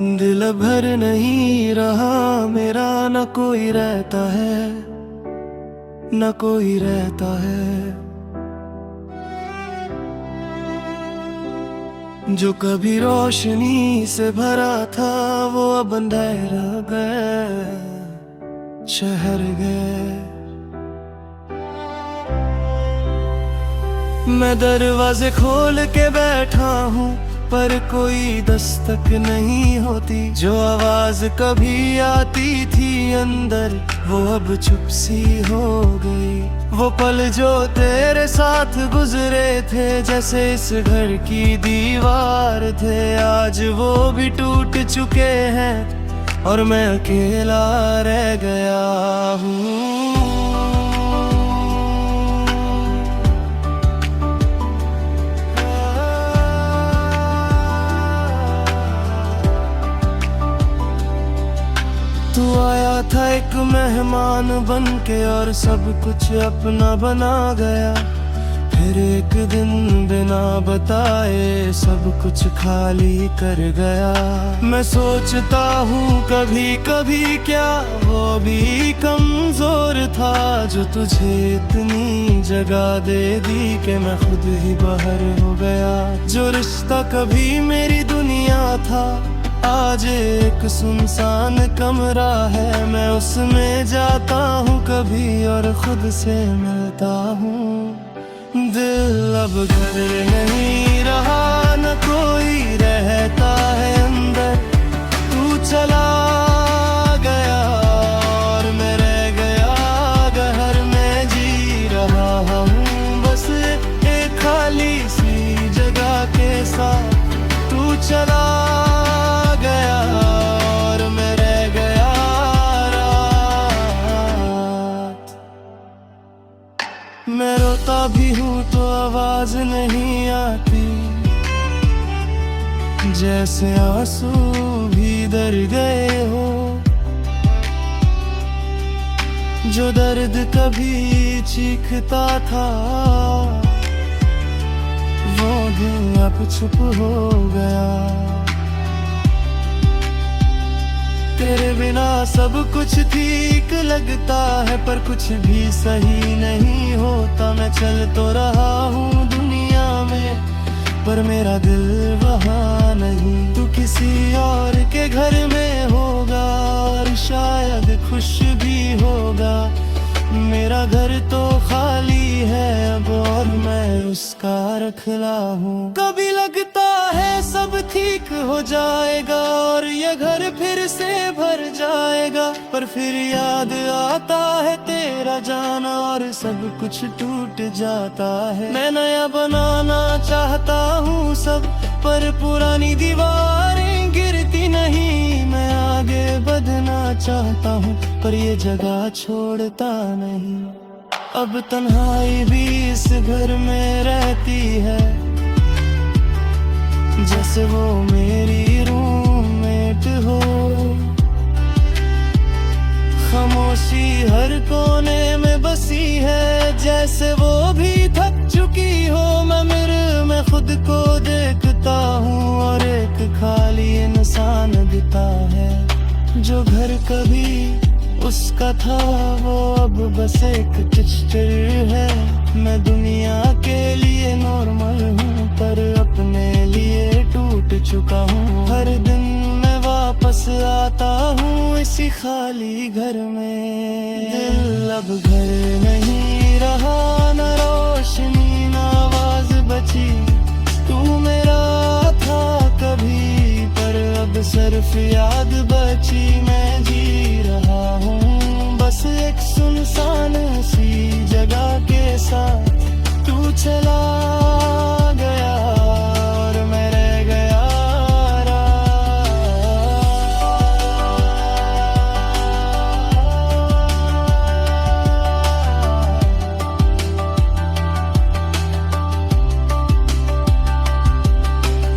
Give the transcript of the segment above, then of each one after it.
दिल भर नहीं रहा मेरा, न कोई रहता है, न कोई रहता है। जो कभी रोशनी से भरा था वो अब अंधेरा गए, शहर गए। मैं दरवाजे खोल के बैठा हूँ पर कोई दस्तक नहीं होती। जो आवाज कभी आती थी अंदर वो अब चुप सी हो गई। वो पल जो तेरे साथ गुजरे थे जैसे इस घर की दीवार थे, आज वो भी टूट चुके हैं और मैं अकेला रह गया हूँ। तू आया था एक मेहमान बन के और सब कुछ अपना बना गया। फिर एक दिन बिना बताए सब कुछ खाली कर गया। मैं सोचता हूँ कभी कभी क्या वो भी कमजोर था जो तुझे इतनी जगह दे दी कि मैं खुद ही बाहर हो गया। जो रिश्ता कभी मेरी दुनिया था आज एक सुनसान कमरा है। मैं उसमें जाता हूँ कभी और खुद से मिलता हूँ। दिल अब घर नहीं रहा, न कोई रहता है अंदर। तू चला गया और मैं रह गया घर में जी रहा हूँ बस एक खाली सी जगह के साथ। तू चला मैं रोता भी हूँ तो आवाज नहीं आती, जैसे आंसू भी दर गए हो। जो दर्द कभी चीखता था वो दिल अब चुप हो गया। तेरे बिना सब कुछ ठीक लगता है पर कुछ भी सही नहीं होता। मैं चल तो रहा हूँ दुनिया में पर मेरा दिल वहाँ नहीं। तू किसी और के घर में होगा और शायद खुश भी होगा। मेरा घर तो खाली है अब और मैं उसका रखला हूँ। कभी लगता है सब ठीक हो जाएगा और ये घर फिर से भर जाएगा, पर फिर याद आता है तेरा जाना और सब कुछ टूट जाता है। मैं नया बनाना चाहता हूँ सब पर पुरानी दीवारें गिरती नहीं। मैं आगे बढ़ना चाहता हूँ पर ये जगह छोड़ता नहीं। अब तन्हाई भी इस घर में रहती है जैसे वो मेरी रूममेट हो। खामोशी हर कोने में बसी है जैसे वो भी थक चुकी हो। मैं मिरर में खुद को देखता हूँ और एक खाली इंसान दिखता है। जो घर कभी उसका था वो अब बस एक पिक्चर है। मैं दुनिया के लिए नॉर्मल हूँ पर अपने लिए टूट चुका हूँ। हर दिन मैं वापस आता हूँ इसी खाली घर में। दिल अब घर नहीं रहा, न रोशनी न आवाज बची। तू मेरा था कभी पर अब सिर्फ याद बची। मैं जी रहा हूँ बस एक सुनसान सी जगह के साथ। तू चला गया और मैं रह गया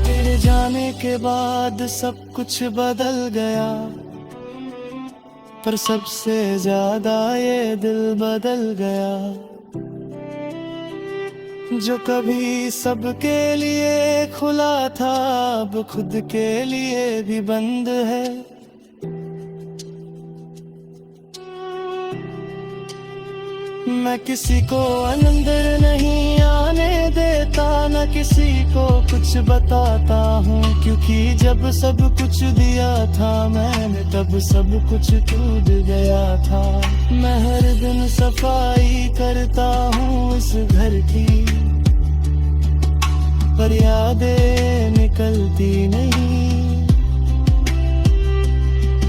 तेरे जाने के बाद सब कुछ बदल गया पर सबसे ज्यादा ये दिल बदल गया। जो कभी सबके लिए खुला था अब खुद के लिए भी बंद है। मैं किसी को अंदर नहीं आने देता, न किसी को कुछ बताता हूँ, क्योंकि जब सब कुछ दिया था मैंने तब सब कुछ टूट गया था। मैं हर दिन सफाई करता हूँ इस घर की, पर यादें निकलती नहीं।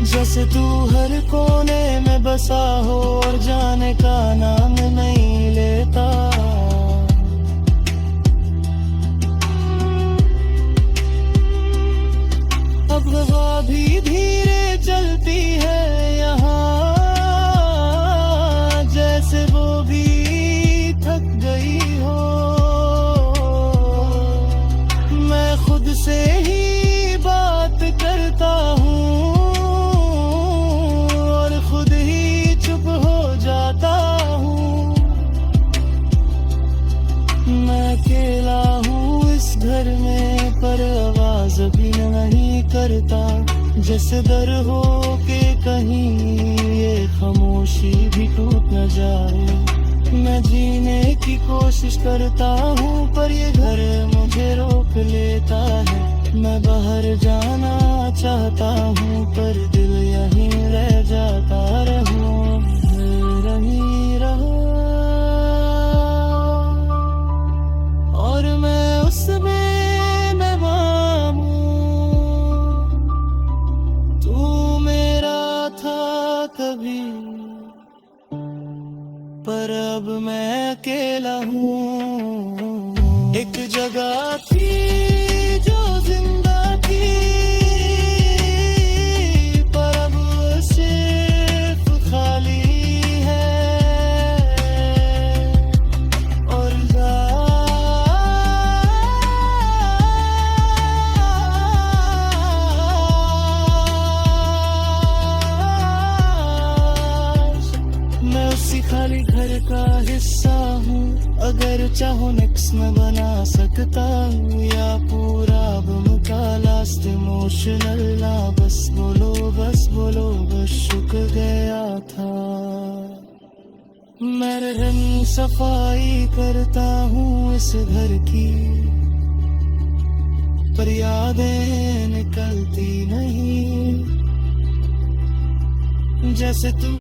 जैसे तू हर कोने में बसा हो और जाने का नाम नहीं लेता। अब हवा भी धीरे चलती है यहाँ, जैसे वो भी थक गई हो। मैं खुद से ही बात करता हूँ, अकेला हूँ इस घर में पर आवाज भी नहीं करता। जैसे डर हो के कहीं ये खामोशी भी टूट न जाए। मैं जीने की कोशिश करता हूँ पर ये घर मुझे रोक लेता है। मैं बाहर जाना चाहता हूँ पर दिल यहीं रह जाता। रहूं रही रहो और मैं उसमें नवां हूँ। तू मेरा था कभी पर अब मैं अकेला हूँ। एक जगह थी जो जिंदा थी पर अब सिर्फ खाली है। और मैं उसी खाली घर का हिस्सा हूँ। अगर चाहो नेक्स्ट में बना सकता हूँ या पूरा बम का लास्ट इमोशनल ना। बस बोलो बस शुक गया था। मैं रंग सफाई करता हूँ इस घर की, पर यादें निकलती नहीं। जैसे तू